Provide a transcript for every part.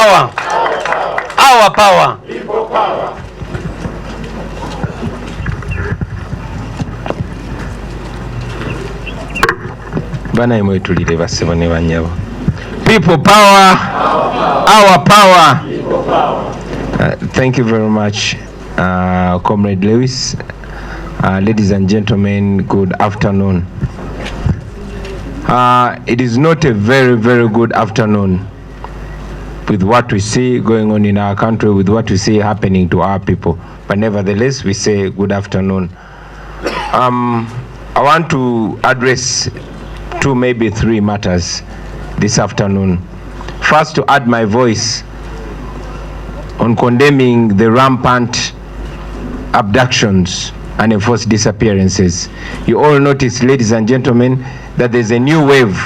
power. Our power. People power. Bana imwetulire bassebo ne bannyabo. People power. Our power. People power. Thank you very much, Comrade Lewis. Ladies and gentlemen, good afternoon. It is not a very, very good afternoon with what we see going on in our country, with what we see happening to our people. But nevertheless, we say good afternoon. I want to address two, maybe three matters this afternoon. First, to add my voice on condemning the rampant abductions and enforced disappearances. You all notice, ladies and gentlemen, that there's a new wave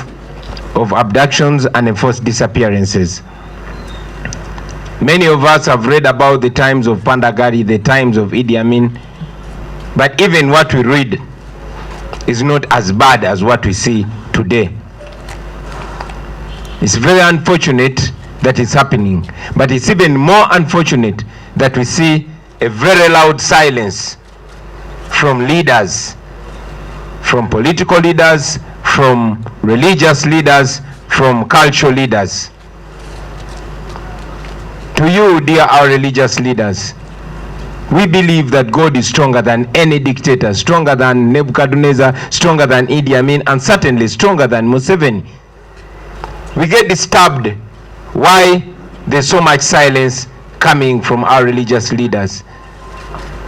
of abductions and enforced disappearances. Many of us have read about the times of Pandagari, the times of Idi Amin, but even what we read is not as bad as what we see today. It's very unfortunate that it's happening, but it's even more unfortunate that we see a very loud silence from leaders, from political leaders, from religious leaders, from cultural leaders. To you, dear our religious leaders, we believe that God is stronger than any dictator, stronger than Nebuchadnezzar, stronger than Idi Amin, and certainly stronger than Museveni. We get disturbed why there's so much silence coming from our religious leaders.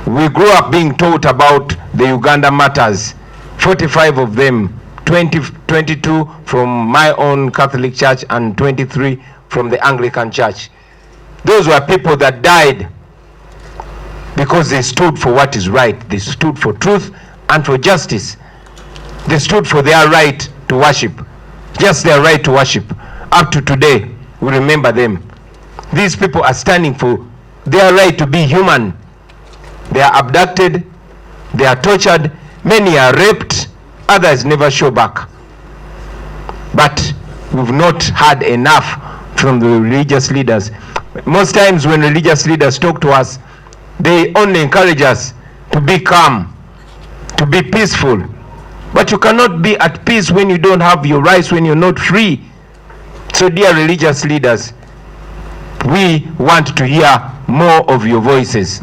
We grew up being taught about the Uganda matters, 45 of them, 22 from my own Catholic Church and 23 from the Anglican Church. Those were people that died because they stood for what is right. They stood for truth and for justice. They stood for their right to worship, just their right to worship. Up to today, we remember them. These people are standing for their right to be human. They are abducted, they are tortured, many are raped, others never show back. But we've not had enough from the religious leaders. Most times when religious leaders talk to us, they only encourage us to be calm, to be peaceful. But you cannot be at peace when you don't have your rights, when you're not free. So dear religious leaders, we want to hear more of your voices.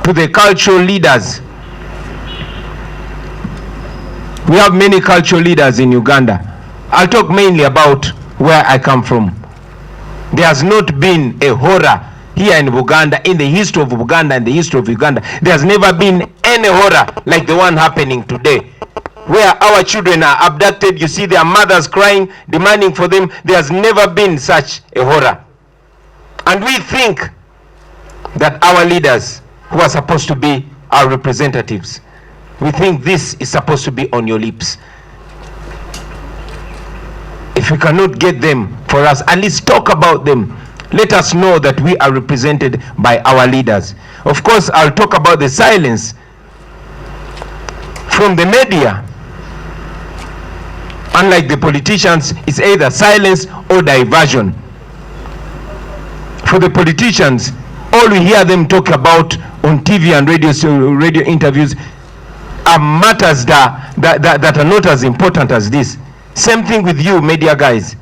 To the cultural leaders, we have many cultural leaders in Uganda. I'll talk mainly about where I come from. There has not been a horror here in Uganda, in the history of Uganda and the history of Uganda. There has never been any horror like the one happening today, where our children are abducted. You see their mothers crying, demanding for them. There has never been such a horror. And we think that our leaders, who are supposed to be our representatives, we think this is supposed to be on your lips. If we cannot get them for us, at least talk about them. Let us know that we are represented by our leaders. Of course, I'll talk about the silence from the media. Unlike the politicians, it's either silence or diversion. For the politicians, all we hear them talk about on TV and radio interviews are matters that are not as important as this. Same thing with you, media guys.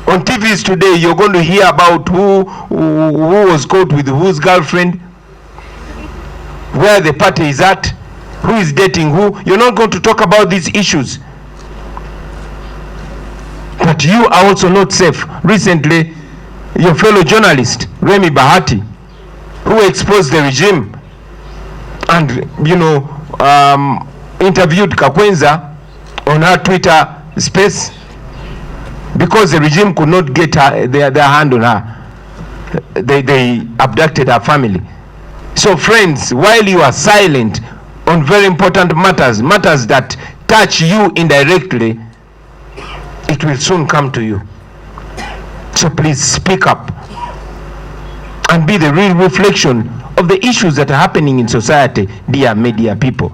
On TVs today, you're going to hear about who was caught with whose girlfriend, where the party is at, who is dating who. You're not going to talk about these issues. But you are also not safe. Recently, your fellow journalist, Remi Bahati, who exposed the regime and, interviewed Kakwenza on her Twitter space because the regime could not get their hand on her. They abducted her family. So friends, while you are silent on very important matters that touch you indirectly, it will soon come to you. So please speak up and be the real reflection of the issues that are happening in society, dear media people.